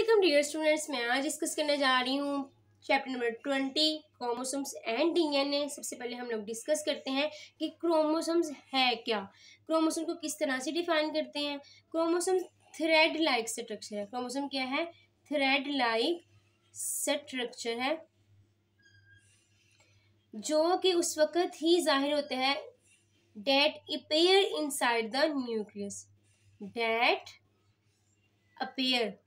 Welcome dear students. मैं आज discuss करने जा रही हूँ chapter number 20 chromosomes and DNA. सबसे पहले हम लोग डिस्कस करते हैं कि क्रोमोसोम्स है क्या, क्रोमोसोम को किस तरह से डिफाइन करते हैं। क्रोमोसोम थ्रेड लाइक स्ट्रक्चर है। क्रोमोसोम क्या है? थ्रेड लाइक स्ट्रक्चर है जो कि उस वक्त ही जाहिर होता है that appear inside the nucleus. That appear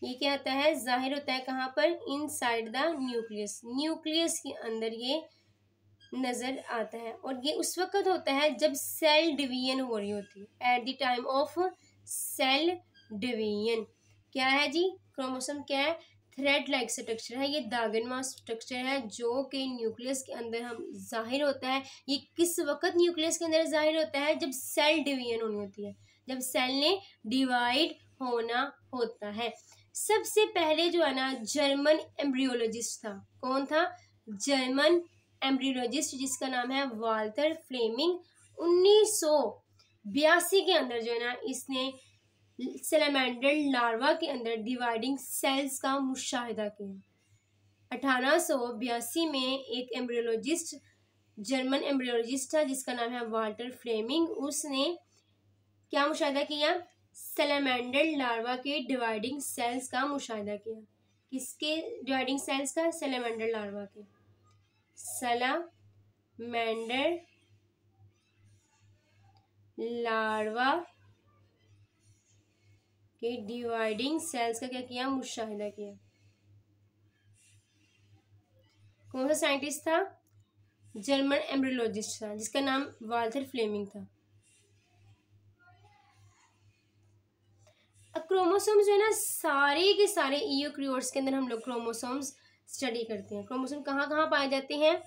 ये क्या होता है? जाहिर होता है कहाँ पर? Inside the nucleus. न्यूक्लियस के अंदर ये नजर आता है और ये उस वक्त होता है जब सेल डिवीजन हो रही होती है, at the time of cell division. क्या है जी? क्रोमोसोम क्या है? थ्रेड लाइक स्ट्रक्चर है। ये दागनवा स्ट्रक्चर है जो कि न्यूक्लियस के अंदर हम जाहिर होता है। ये किस वक्त न्यूक्लियस के अंदर जाहिर होता है? जब सेल डिवीजन होनी होती है, जब सेल ने डिवाइड होना होता है। सबसे पहले जो है ना जर्मन एम्ब्रियोलॉजिस्ट था। कौन था? जर्मन एम्ब्रियोलॉजिस्ट जिसका नाम है वाल्टर फ्लेमिंग। 1982 के अंदर जो है ना इसने सैलामेंडर लार्वा के अंदर डिवाइडिंग सेल्स का मुशाहिदा किया। 1882 में एक एम्ब्रियोलॉजिस्ट, जर्मन एम्ब्रियोलॉजिस्ट था जिसका नाम है वाल्टर फ्लेमिंग। उसने क्या मुशाहिदा किया? सैलामेंडर लार्वा के डिवाइडिंग सेल्स का मुशाहिदा किया। किसके डिवाइडिंग सेल्स का? सैलामेंडर लार्वा के। सैलामेंडर लार्वा के डिवाइडिंग सेल्स का क्या किया? मुशाहिदा किया। कौन सा साइंटिस्ट था? जर्मन एम्ब्रियोलॉजिस्ट था जिसका नाम वाल्टर फ्लेमिंग था। क्रोमोसोम्स जो है ना सारे के सारे यूकेरियोट्स के अंदर हम लोग क्रोमोसोम्स स्टडी करते हैं। क्रोमोसोम कहाँ कहाँ पाए जाते हैं?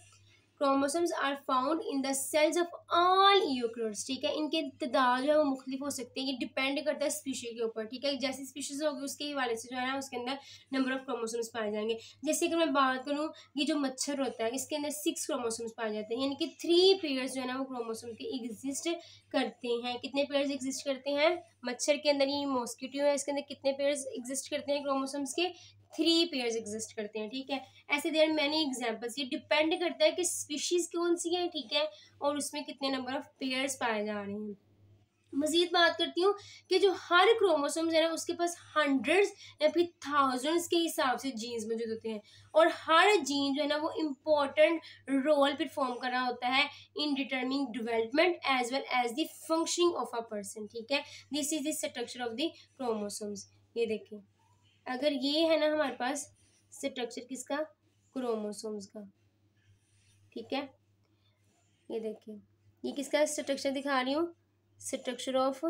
Chromosomes are found in the cells of all eukaryotes. ठीक है, इनके तादाद जो है वो मुख्तलिफ हो सकते हैं। ये डिपेंड करता है स्पीशीज के ऊपर। ठीक है, जैसी स्पीशीज होगी उसके हवाले से जो है ना उसके अंदर नंबर ऑफ क्रोमोसोम्स पाए जाएंगे। जैसे कि मैं बात करूँ, ये जो मच्छर होता है इसके अंदर 6 क्रोमोसोम्स पाए जाते हैं, यानी कि 3 पेयर्स जो है ना वो क्रोमोसोम के एग्जिस्ट करते हैं। कितने पेयर्स एग्जिस्ट करते हैं? मच्छर के अंदर, ये मॉस्किटो है, इसके अंदर कितने पेयर्स एग्जिस्ट करते हैं क्रोमोसोम्स के? 3 पेयर्स एग्जिस्ट करते हैं। ठीक है, ऐसे देयर मैनी एग्जांपल्स। ये डिपेंड करता है कि स्पीशीज कौन सी है। ठीक है, और उसमें कितने नंबर ऑफ पेयर्स पाए जा रहे हैं। मजीद बात करती हूँ कि जो हर क्रोमोसोम्स है ना उसके पास हंड्रेड्स या फिर थाउजेंड्स के हिसाब से जीन्स मौजूद होते हैं और हर जीन जो है ना वो इम्पोर्टेंट रोल परफॉर्म कर रहा होता है in determining development as well as the functioning of a person. ठीक है, this is the structure of the chromosomes. ये देखिए, अगर ये है ना हमारे पास स्ट्रक्चर किसका? क्रोमोसोम्स का। ठीक है, ये देखिए, ये किसका स्ट्रक्चर दिखा रही हूँ? Structure of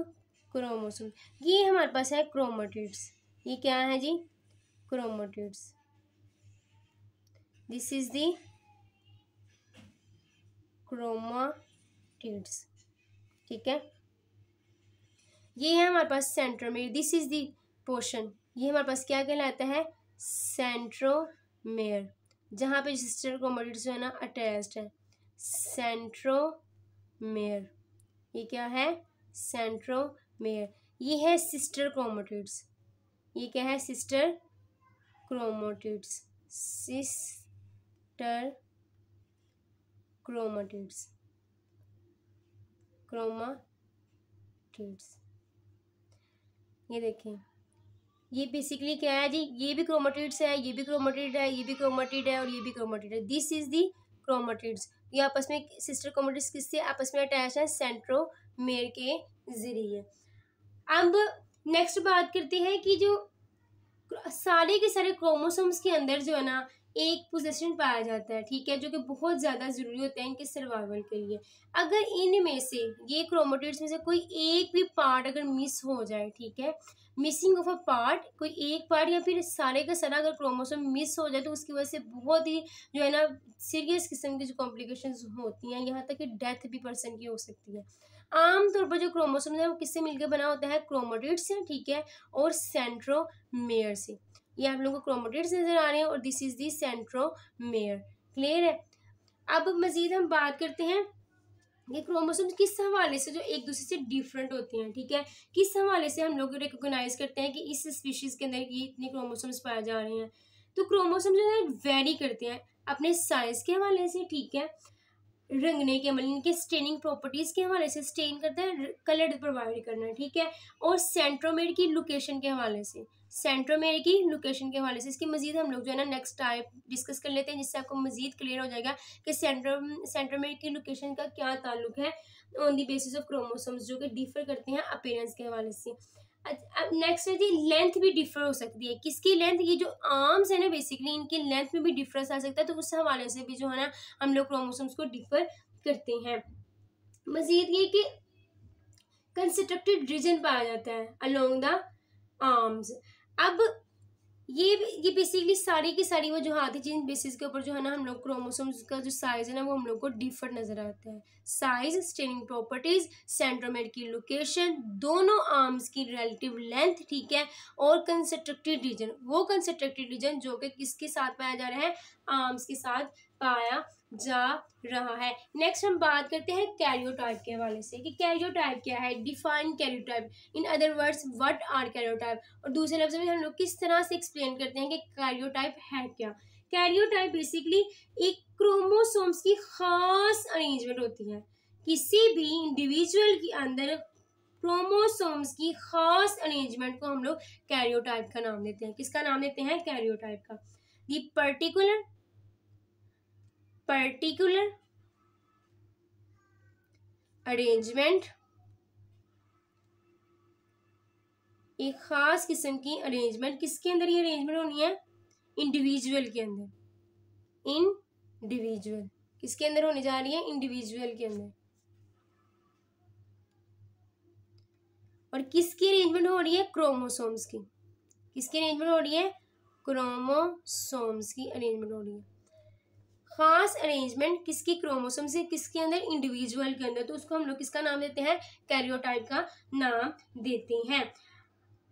chromosome. ये हमारे पास है क्रोमेटिड्स। ये क्या है जी? Chromatids. This is the chromatids. ठीक है, ये है हमारे पास centromere. This is the portion. ये हमारे पास क्या कहलाता है? सेंट्रोमेयर, जहाँ पे सिस्टर क्रोमेटिड्स जो है ना अटैच्ड है। सेंट्रोमेयर, ये क्या है? सेंट्रोमेयर। ये है सिस्टर क्रोमेटिड्स। ये क्या है? Sister chromatids. Sister chromatids, chromatids. ये देखें, ये बेसिकली क्या है जी? ये भी क्रोमेटिड्स है, ये भी क्रोमेटिड है, ये भी क्रोमेटिड है और ये भी क्रोमेटिड है। This is the chromatids. ये आपस में सिस्टर क्रोमेटिड्स किससे आपस में अटैच है? सेंट्रोमेयर के जरिए। अब नेक्स्ट बात करते हैं कि जो सारे के सारे क्रोमोसोम्स के अंदर जो है ना एक पोजीशन पाया जाता है। ठीक है, जो कि बहुत ज़्यादा ज़रूरी होता है इनके सर्वाइवल के लिए। अगर इनमें से, ये क्रोमेटिड्स में से कोई एक भी पार्ट अगर मिस हो जाए, ठीक है, मिसिंग ऑफ अ पार्ट, कोई एक पार्ट या फिर सारे का सारा अगर क्रोमोसोम मिस हो जाए तो उसकी वजह से बहुत ही जो है ना सीरियस किस्म की जो कॉम्प्लिकेशंस होती हैं, यहाँ तक कि डेथ भी पर्सन की हो सकती है। आमतौर पर जो क्रोमोसोम है वो किससे मिलकर बना होता है? क्रोमेटिड्स से। ठीक है, और सेंट्रोमेयर से। ये आप लोगों को क्रोमेटिड्स नजर आ रहे हैं और this is the centromere. Clear है? अब मजीद हम बात करते हैं ये क्रोमोसोम्स किस हवाले से जो एक दूसरे से डिफरेंट होते हैं, ठीक है, किस हवाले से हम लोग रिकॉग्नाइज करते हैं कि इस स्पीशीज के अंदर ये इतने क्रोमोसोम्स पाए जा रहे हैं। तो क्रोमोसोम्स जो है वेरी करते हैं अपने साइज के हवाले से, ठीक है, रंगने के मतलब इनके स्टेनिंग प्रॉपर्टीज के हवाले से, स्टेन करता है, कलर प्रोवाइड करना है, ठीक है, और सेंट्रोमेर की लोकेशन के हवाले से, सेंट्रोमेर की लोकेशन के हवाले से। इसकी मजीद हम लोग जो है ना नेक्स्ट टाइप डिस्कस कर लेते हैं, जिससे आपको मजीद क्लियर हो जाएगा कि सेंट्रोमेर की लोकेशन का क्या ताल्लुक है on the basis of chromosomes, जो कि डिफर करते हैं अपीयरेंस के हवाले से। अब नेक्स्ट है जी, लेंथ भी डिफर हो सकती है। किसकी लेंथ? ये जो आर्म्स है ना बेसिकली, इनकी लेंथ में भी डिफरेंस आ सकता है, तो उस हवाले से भी जो है ना हम लोग क्रोमोसोम्स को डिफर करते हैं। मजीद ये कि कंस्ट्रक्टेड रीजन पाया जाता है अलोंग द आर्म्स। अब ये बेसिकली सारी की सारी वो जो हाथी जिन बेसिस के ऊपर जो है ना हम लोग क्रोमोसोम्स का जो साइज है ना वो हम लोग को डिफर नजर आता है। साइज, स्टेनिंग प्रॉपर्टीज, सेंट्रोमेर की लोकेशन, दोनों आर्म्स की रिलेटिव लेंथ, ठीक है, और कंस्ट्रक्टेड रीजन, वो कंस्ट्रक्टेड रीजन जो कि किसके साथ पाया जा रहा है? आर्म्स के साथ पाया जा रहा है। नेक्स्ट हम बात करते हैं कैरियोटाइप के हवाले से कि कैरियोटाइप क्या है। Define karyotype, in other words what are karyotype, और दूसरे लफ्ज़ में हम लोग किस तरह से एक्सप्लेन करते हैं कि कैरियोटाइप है क्या। कैरियोटाइप बेसिकली एक क्रोमोसोम्स की खास अरेंजमेंट होती है। किसी भी इंडिविजुअल के अंदर क्रोमोसोम्स की खास अरेंजमेंट को हम लोग कैरियोटाइप का नाम देते हैं। किसका नाम देते हैं? कैरियोटाइप का। दी पर्टिकुलर अरेंजमेंट, एक खास किस्म की अरेंजमेंट, किसके अंदर ये अरेंजमेंट होनी है? इंडिविजुअल के अंदर। इंडिविजुअल किसके अंदर होने जा रही है? इंडिविजुअल के अंदर। और किसकी अरेंजमेंट हो रही है? क्रोमोसोम्स की। किसकी अरेंजमेंट हो रही है? क्रोमोसोम्स की अरेंजमेंट हो रही है। खास अरेंजमेंट किसकी? क्रोमोसोम से, किसके अंदर? इंडिविजुअल के अंदर। तो उसको हम लोग किसका नाम देते हैं? कैरियोटाइप का नाम देते हैं।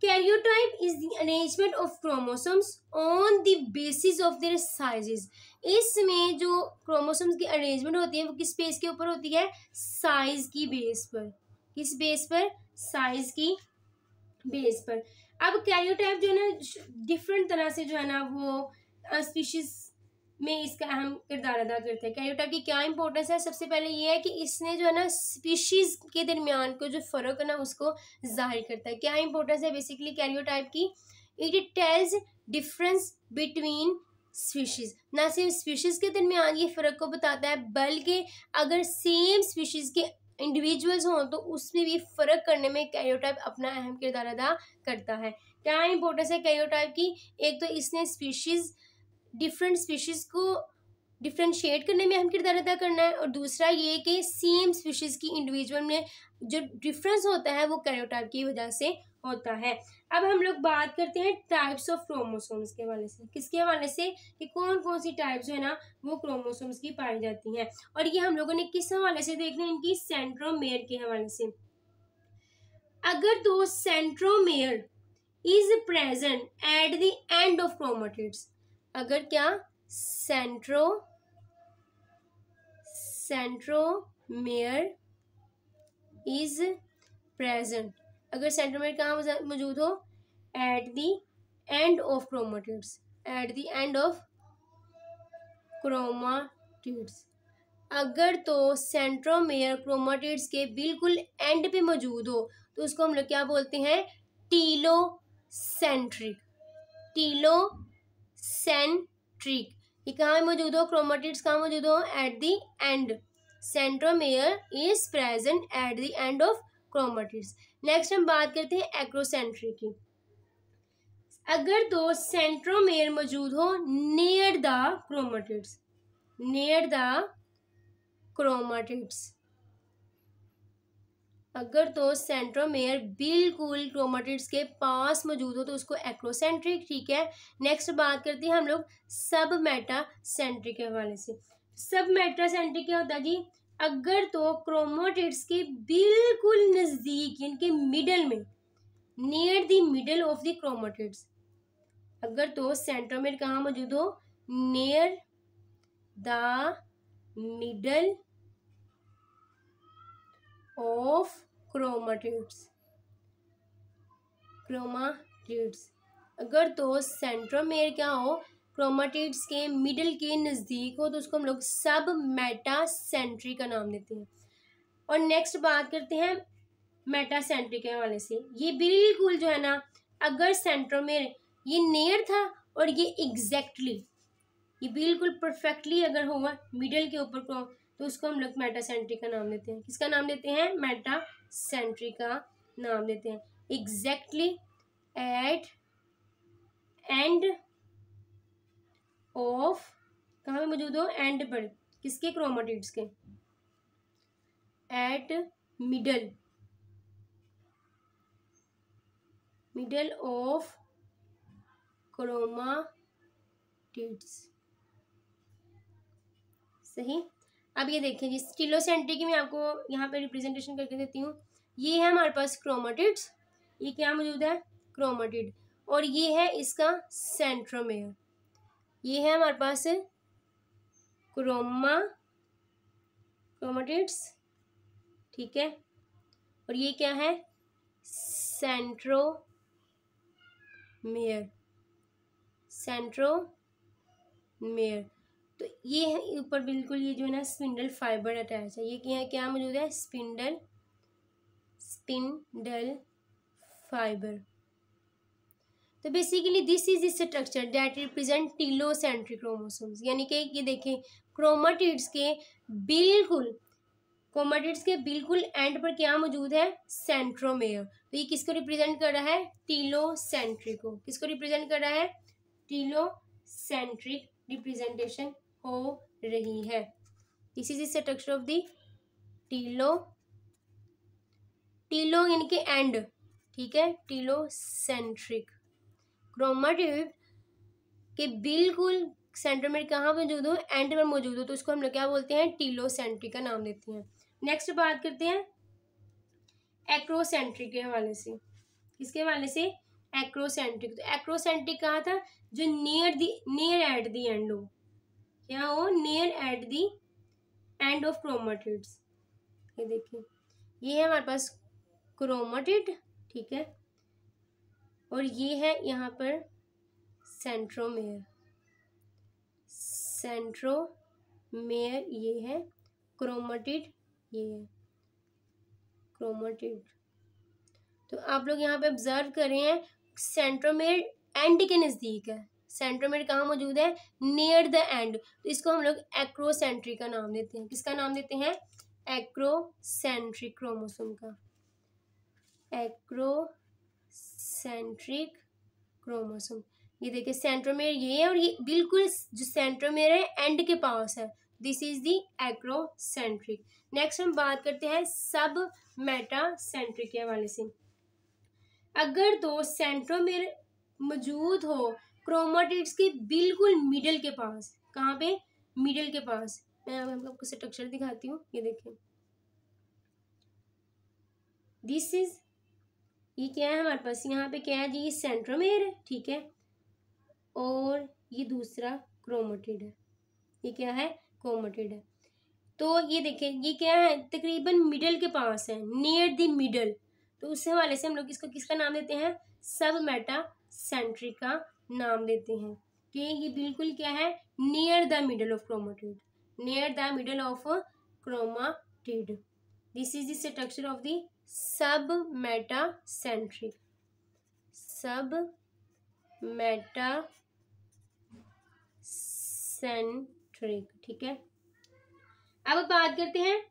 Karyotype is the arrangement of chromosomes on the basis of their sizes. इसमें जो क्रोमोसोम्स की अरेंजमेंट होती है वो किस बेस के ऊपर होती है? साइज की बेस पर। किस बेस पर? साइज की बेस पर। अब कैरियोटाइप जो है ना डिफरेंट तरह से जो है ना वो स्पीशीज में इसका अहम किरदार अदा करता है। कैरियोटाइप की क्या इंपॉर्टेंस है? सबसे पहले ये है कि इसने जो है ना स्पीशीज के दरमियान को जो फर्क है ना उसको जाहिर करता है। क्या इंपॉर्टेंस है बेसिकली कैरियोटाइप की? It tells difference between species. ना सिर्फ स्पीशीज के दरमियान ये फर्क को बताता है, बल्कि अगर सेम स्पीशीज के इंडिविजुअल्स हों तो उसमें भी फर्क करने में कैरियोटाइप अपना अहम किरदार अदा करता है। क्या इंपॉर्टेंस है कैरियोटाइप की? एक तो इसने स्पीशीज, डिफरेंट स्पीशीज को डिफ्रेंशिएट करने में अहम किरदार अदा करना है, और दूसरा ये कि सेम स्पीशीज की इंडिविजुअल में जो डिफरेंस होता है वो कैरियोटाइप की वजह से होता है। अब हम लोग बात करते हैं टाइप्स ऑफ क्रोमोसोम्स के हवाले से। किसके हवाले से? कि कौन कौन सी टाइप्स है ना वो क्रोमोसोम्स की पाई जाती हैं, और ये हम लोगों ने किस हवाले से देखना है? इनकी सेंट्रोमेयर के हवाले से। अगर तो centromere is present at the end of chromatids, अगर क्या? सेंट्रोमेयर इज प्रेजेंट, अगर सेंट्रोमेयर कहाँ मौजूद हो? At the end of chromatids. At the end of chromatids, अगर तो सेंट्रोमेयर क्रोमेटिड्स के बिल्कुल एंड पे मौजूद हो तो उसको हम लोग क्या बोलते हैं? टीलोसेंट्रिक। टीलोसेंट्रिक ये कहाँ मौजूद हो? क्रोमेटिड्स कहाँ मौजूद हो? At the end. Centromere is present at the end of chromatids. Next हम बात करते हैं एक्रोसेंट्रिक की। अगर तो सेंट्रोमेयर मौजूद हो near the chromatids, near the chromatids, अगर तो सेंट्रोमेयर बिल्कुल क्रोमेटिड्स के पास मौजूद हो तो उसको एक्रोसेंट्रिक, ठीक है। नेक्स्ट बात करते हैं हम लोग सब मेटासेंट्रिक के हवाले से। सब मेटासेंट्रिक क्या होता है जी? अगर तो क्रोमेटिड्स के बिल्कुल नजदीक, इनके मिडल में, near the middle of the chromatids, अगर तो सेंट्रोमेयर कहाँ मौजूद हो? Near the middle of chromatids. Chromatids अगर तो सेंट्रोमेयर क्या हो, क्रोमाटिड्स के मिडल के नज़दीक हो, तो उसको हम लोग सब मेटासेंट्री का नाम देते हैं। और नेक्स्ट बात करते हैं मेटासेंट्री के हवाले से। ये बिल्कुल जो है ना, अगर सेंट्रोमेयर ये नियर था और ये एग्जैक्टली ये बिल्कुल परफेक्टली अगर होगा मिडल के ऊपर को, तो उसको हम लोग मेटासेंट्री का नाम देते हैं। किसका नाम देते हैं? मेटासेंट्री का नाम देते हैं। एग्जैक्टली एट एंड ऑफ, कहाँ पे मौजूद हो? एंड पर, किसके? क्रोमाटिड्स के। Eight middle of chromatids. सही। अब ये देखिए जी, स्टीलोसेंट्री की मैं आपको यहाँ पे रिप्रेजेंटेशन करके देती हूँ। ये है हमारे पास क्रोमाटिड्स, ये क्या मौजूद है? क्रोमाटिड। और ये है इसका सेंट्रोमेयर, ये है हमारे पास क्रोमाटिड्स, ठीक है। और ये क्या है? सेंट्रोमेयर। तो ये है ऊपर बिल्कुल, ये जो है ना स्पिंडल फाइबर अटैच है। ये क्या मौजूद है? Spindle fibre. तो basically this is structure that represent telocentric chromosomes. यानी कि ये देखिए क्रोमाटिड्स के बिल्कुल एंड पर क्या मौजूद है? सेंट्रोमेयर। तो ये किसको रिप्रेजेंट कर रहा है? टीलोसेंट्रिक को। किसको रिप्रेजेंट कर रहा है? टीलोसेंट्रिक रिप्रेजेंटेशन हो रही है। This is structure of the telo यानी कि एंड, ठीक है। टीलोसेंट्रिक क्रोमाटिड के बिल्कुल सेंटर में कहाँ मौजूद हो? एंड में मौजूद हो, तो उसको हम लोग क्या बोलते हैं? टीलोसेंट्रिक का नाम देते हैं। नेक्स्ट बात करते हैं एक्रोसेंट्रिक के हवाले से। किसके हवाले से? एक्रोसेंट्रिक। तो एक्रोसेंट्रिक कहा था? जो नियर एट द एंड हो, क्या हो? Near at the end of chromatids. ये देखिए, ये है हमारे पास क्रोमाटिड, ठीक है। और ये है यहाँ पर सेंट्रोमेयर। ये है क्रोमाटिड, ये है क्रोमाटिड। तो आप लोग यहाँ पे ऑब्जर्व कर रहे हैं, सेंट्रोमेयर एंड के नज़दीक है। सेंट्रोमेयर कहाँ मौजूद है? Near the end. तो इसको हम लोग एक्रोसेंट्रिक का नाम देते हैं। किसका नाम देते हैं? एक्रोसेंट्रिक क्रोमोसोम का। Acrocentric chromosome. ये देखिए सेंट्रोमेयर ये है, और ये बिल्कुल जो सेंट्रोमेयर है एंड के पास है। This is the acrocentric. Next हम बात करते हैं सब मेटासेंट्रिक के हवाले से। अगर दो सेंट्रोमेयर मौजूद हो क्रोमाटिड्स के बिल्कुल मिडल के पास, कहाँ पे? मिडल के पास। मैं आपको स्ट्रक्चर दिखाती हूँ, ये देखिए। दिस इज, ये क्या है हमारे पास? यहाँ पे क्या है जी? ये सेंट्रोमेयर है, ठीक है। और ये दूसरा क्रोमाटिड है। ये क्या है? क्रोमाटिड है। तो ये देखिए, ये क्या है? तकरीबन मिडल के पास है, नियर द मिडल। तो उस हवाले से हम लोग इसको किसका नाम देते हैं? सब मेटासेंट्रिक का नाम देते हैं कि ये बिल्कुल क्या है? Near the middle of chromatid. Near the middle of chromatid. This is the structure of the sub metacentric. सब मेटासेंट्रिक, ठीक है। अब बात करते हैं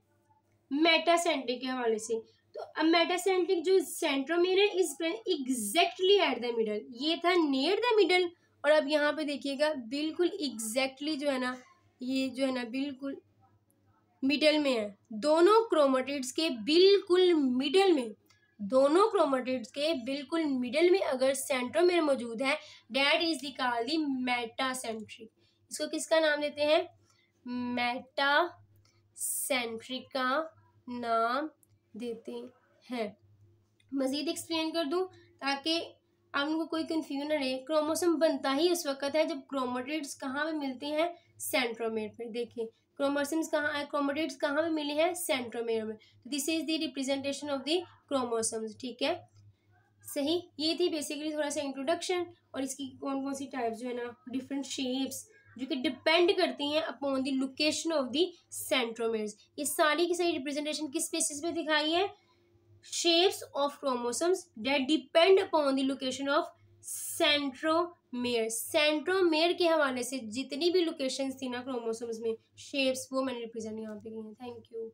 मेटासेंट्रिक के हवाले से। तो अब मेटासेंट्रिक जो सेंट्रोमेयर है is exactly at the middle. ये था नियर द मिडल, और अब यहाँ पे देखिएगा बिल्कुल एग्जैक्टली जो है ना, ये जो है ना बिल्कुल मिडल में है। दोनों क्रोमाटिड्स के बिल्कुल मिडल में, दोनों क्रोमाटिड्स के बिल्कुल मिडल में अगर सेंट्रोमेयर मौजूद है, that is the called the metacentric. इसको किसका नाम देते हैं? मेटासेंट्रिक का नाम देते हैं। मजीद एक्सप्लेन कर दूं ताकि आप लोगों को कोई कंफ्यूजन न रहे। क्रोमोसोम बनता ही उस वक्त है जब क्रोमाटिड्स कहाँ पे मिलते हैं? सेंट्रोमेयर पे। देखिए क्रोमोसोम्स कहाँ, क्रोमेटिड्स कहाँ पे मिले हैं, सेंट्रोमेयर में। This is the representation of the chromosomes, ठीक है, सही। ये थी बेसिकली थोड़ा सा इंट्रोडक्शन, और इसकी कौन कौन सी टाइप्स जो है ना, डिफरेंट शेप्स जो कि डिपेंड करती हैं upon the location of the centromeres. ये सारी की सारी रिप्रेजेंटेशन किस बेसिस पे दिखाई है, shapes of chromosomes that depend upon the location of centromere. Centromere के हवाले से जितनी भी लोकेशंस थी ना क्रोमोसोम्स में, शेप्स, वो मैंने रिप्रेजेंट यहाँ पे की हैं। Thank you.